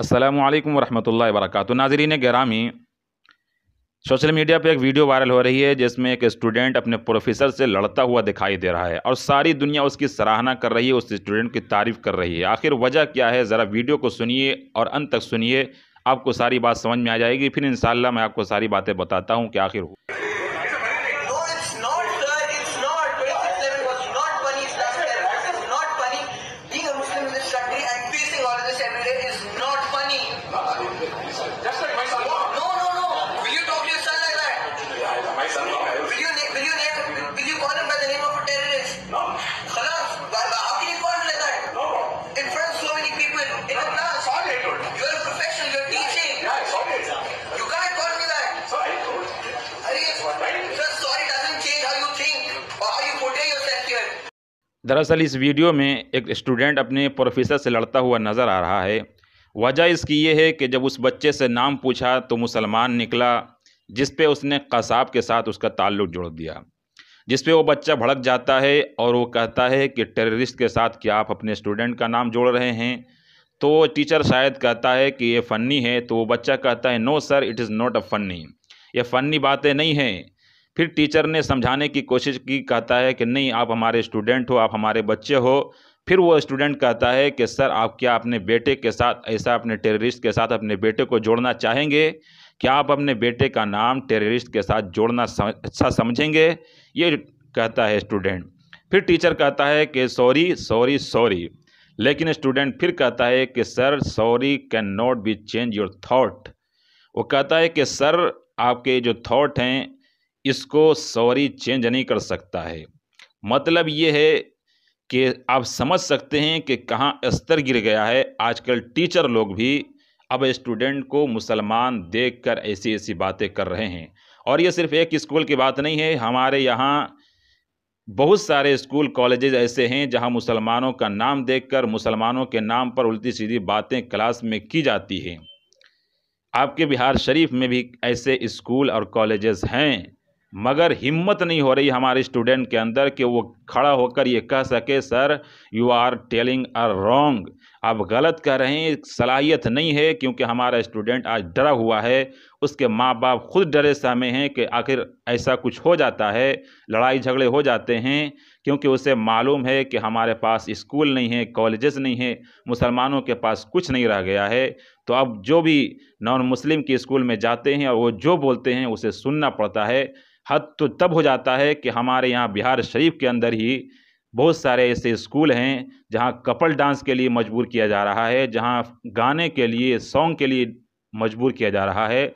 अस्सलामुअलैकुम वरहमतुल्लाहि वबरकातुहू। नाज़रीन गिरामी, सोशल मीडिया पे एक वीडियो वायरल हो रही है जिसमें एक स्टूडेंट अपने प्रोफेसर से लड़ता हुआ दिखाई दे रहा है और सारी दुनिया उसकी सराहना कर रही है, उस स्टूडेंट की तारीफ़ कर रही है। आखिर वजह क्या है? ज़रा वीडियो को सुनिए और अंत तक सुनिए, आपको सारी बात समझ में आ जाएगी। फिर इंशाअल्लाह मैं आपको सारी बातें बताता हूँ कि आखिर दरअसल इस वीडियो में एक स्टूडेंट अपने प्रोफेसर से लड़ता हुआ नज़र आ रहा है। वजह इसकी ये है कि जब उस बच्चे से नाम पूछा तो मुसलमान निकला, जिस पे उसने कसाब के साथ उसका ताल्लुक़ जोड़ दिया, जिस पे वो बच्चा भड़क जाता है और वो कहता है कि टेररिस्ट के साथ क्या आप अपने स्टूडेंट का नाम जोड़ रहे हैं। तो टीचर शायद कहता है कि ये फ़नी है, तो वो बच्चा कहता है no sir, it is not a funny, ये फ़नी बातें नहीं हैं। फिर टीचर ने समझाने की कोशिश की, कहता है कि नहीं, आप हमारे स्टूडेंट हो, आप हमारे बच्चे हो। फिर वो स्टूडेंट कहता है कि सर, आप क्या अपने बेटे के साथ ऐसा अपने टेररिस्ट के साथ अपने बेटे को जोड़ना चाहेंगे? क्या आप अपने बेटे का नाम टेररिस्ट के साथ जोड़ना अच्छा समझेंगे? ये कहता है स्टूडेंट। फिर टीचर कहता है कि सॉरी सॉरी सॉरी, लेकिन स्टूडेंट फिर कहता है कि sir, sorry can not be change your thought. वो कहता है कि सर, आपके जो थॉट हैं इसको सॉरी चेंज नहीं कर सकता है। मतलब ये है कि आप समझ सकते हैं कि कहाँ स्तर गिर गया है। आजकल टीचर लोग भी अब स्टूडेंट को मुसलमान देखकर ऐसी ऐसी बातें कर रहे हैं। और ये सिर्फ एक स्कूल की बात नहीं है, हमारे यहाँ बहुत सारे स्कूल कॉलेजेस ऐसे हैं जहाँ मुसलमानों का नाम देखकर मुसलमानों के नाम पर उल्टी सीधी बातें क्लास में की जाती हैं। आपके बिहार शरीफ में भी ऐसे स्कूल और कॉलेजेस हैं, मगर हिम्मत नहीं हो रही हमारे स्टूडेंट के अंदर कि वो खड़ा होकर ये कह सके sir, you are telling a wrong, आप गलत कह रहे हैं। सलाहियत नहीं है, क्योंकि हमारा स्टूडेंट आज डरा हुआ है। उसके माँ बाप खुद डरे सहमे हैं कि आखिर ऐसा कुछ हो जाता है, लड़ाई झगड़े हो जाते हैं, क्योंकि उसे मालूम है कि हमारे पास स्कूल नहीं है, कॉलेजेस नहीं है, मुसलमानों के पास कुछ नहीं रह गया है। तो अब जो भी नॉन मुस्लिम के स्कूल में जाते हैं और वो जो बोलते हैं उसे सुनना पड़ता है। हद तो तब हो जाता है कि हमारे यहाँ बिहार शरीफ के अंदर ही बहुत सारे ऐसे स्कूल हैं जहाँ कपल डांस के लिए मजबूर किया जा रहा है, जहाँ गाने के लिए, सॉन्ग के लिए मजबूर किया जा रहा है,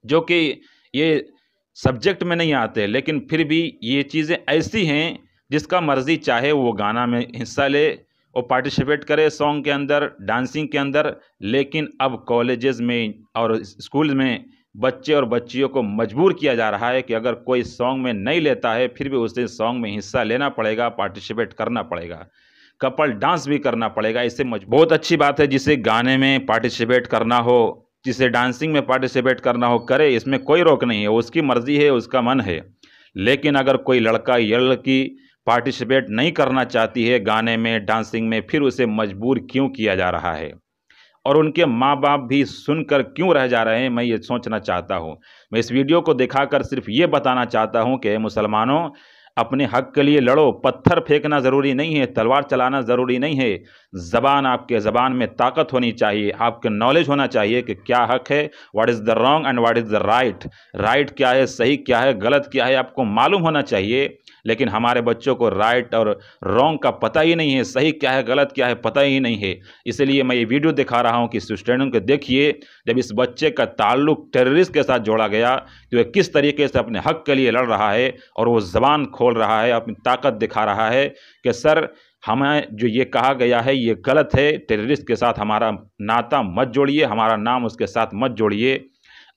जो कि ये सब्जेक्ट में नहीं आते, लेकिन फिर भी ये चीज़ें ऐसी हैं जिसका मर्ज़ी चाहे वो गाना में हिस्सा ले, वो पार्टिसिपेट करे सॉन्ग के अंदर, डांसिंग के अंदर। लेकिन अब कॉलेजेस में और स्कूल में बच्चे और बच्चियों को मजबूर किया जा रहा है कि अगर कोई सॉन्ग में नहीं लेता है फिर भी उसे सॉन्ग में हिस्सा लेना पड़ेगा, पार्टिसिपेट करना पड़ेगा, कपल डांस भी करना पड़ेगा। इससे बहुत अच्छी बात है, जिसे गाने में पार्टिसिपेट करना हो, जिसे डांसिंग में पार्टिसिपेट करना हो, करे, इसमें कोई रोक नहीं है, उसकी मर्ज़ी है, उसका मन है। लेकिन अगर कोई लड़का या लड़की पार्टिसिपेट नहीं करना चाहती है गाने में, डांसिंग में, फिर उसे मजबूर क्यों किया जा रहा है और उनके माँ बाप भी सुनकर क्यों रह जा रहे हैं, मैं ये सोचना चाहता हूँ। मैं इस वीडियो को दिखाकर सिर्फ ये बताना चाहता हूँ कि मुसलमानों, अपने हक के लिए लड़ो। पत्थर फेंकना ज़रूरी नहीं है, तलवार चलाना ज़रूरी नहीं है। ज़बान, आपके ज़बान में ताकत होनी चाहिए, आपके नॉलेज होना चाहिए कि क्या हक है, what is the wrong and what is the right. Right क्या है, सही क्या है, गलत क्या है, आपको मालूम होना चाहिए। लेकिन हमारे बच्चों को राइट और रॉन्ग का पता ही नहीं है, सही क्या है, गलत क्या है, पता ही नहीं है। इसलिए मैं ये वीडियो दिखा रहा हूँ कि स्टूडेंट को देखिए, जब इस बच्चे का ताल्लुक टेररिस्ट के साथ जोड़ा गया तो वह किस तरीके से अपने हक के लिए लड़ रहा है और वो ज़बान खोल रहा है, अपनी ताकत दिखा रहा है कि सर, हमें जो ये कहा गया है ये गलत है, टेररिस्ट के साथ हमारा नाता मत जोड़िए, हमारा नाम उसके साथ मत जोड़िए।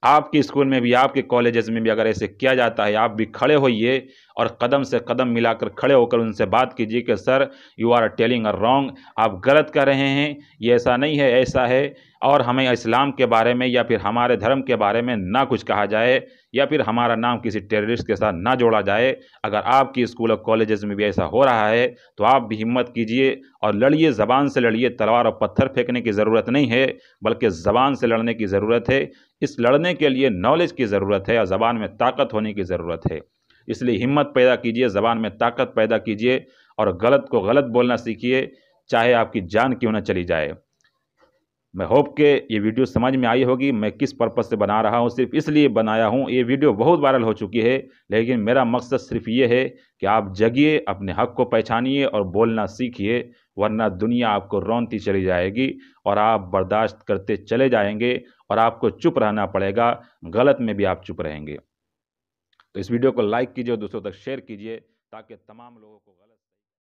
आपके स्कूल में भी, आपके कॉलेजेस में भी अगर ऐसे किया जाता है, आप भी खड़े होइए और कदम से कदम मिलाकर खड़े होकर उनसे बात कीजिए कि sir, you are telling a wrong, आप गलत कर रहे हैं, ये ऐसा नहीं है, ऐसा है। और हमें इस्लाम के बारे में या फिर हमारे धर्म के बारे में ना कुछ कहा जाए, या फिर हमारा नाम किसी टेररिस्ट के साथ ना जोड़ा जाए। अगर आपकी स्कूल और कॉलेजेस में भी ऐसा हो रहा है तो आप भी हिम्मत कीजिए और लड़िए, ज़बान से लड़िए। तलवार और पत्थर फेंकने की ज़रूरत नहीं है, बल्कि ज़बान से लड़ने की ज़रूरत है। इस लड़ने के लिए नॉलेज की ज़रूरत है और ज़बान में ताकत होने की ज़रूरत है। इसलिए हिम्मत पैदा कीजिए, ज़बान में ताकत पैदा कीजिए और गलत को गलत बोलना सीखिए, चाहे आपकी जान क्यों न चली जाए। मैं होप के ये वीडियो समझ में आई होगी। मैं किस पर्पज़ से बना रहा हूँ, सिर्फ इसलिए बनाया हूँ। ये वीडियो बहुत वायरल हो चुकी है, लेकिन मेरा मकसद सिर्फ ये है कि आप जगिए, अपने हक़ को पहचानिए और बोलना सीखिए, वरना दुनिया आपको रौंदती चली जाएगी और आप बर्दाश्त करते चले जाएंगे और आपको चुप रहना पड़ेगा। गलत में भी आप चुप रहेंगे। तो इस वीडियो को लाइक कीजिए और दूसरों तक शेयर कीजिए, ताकि तमाम लोगों को गलत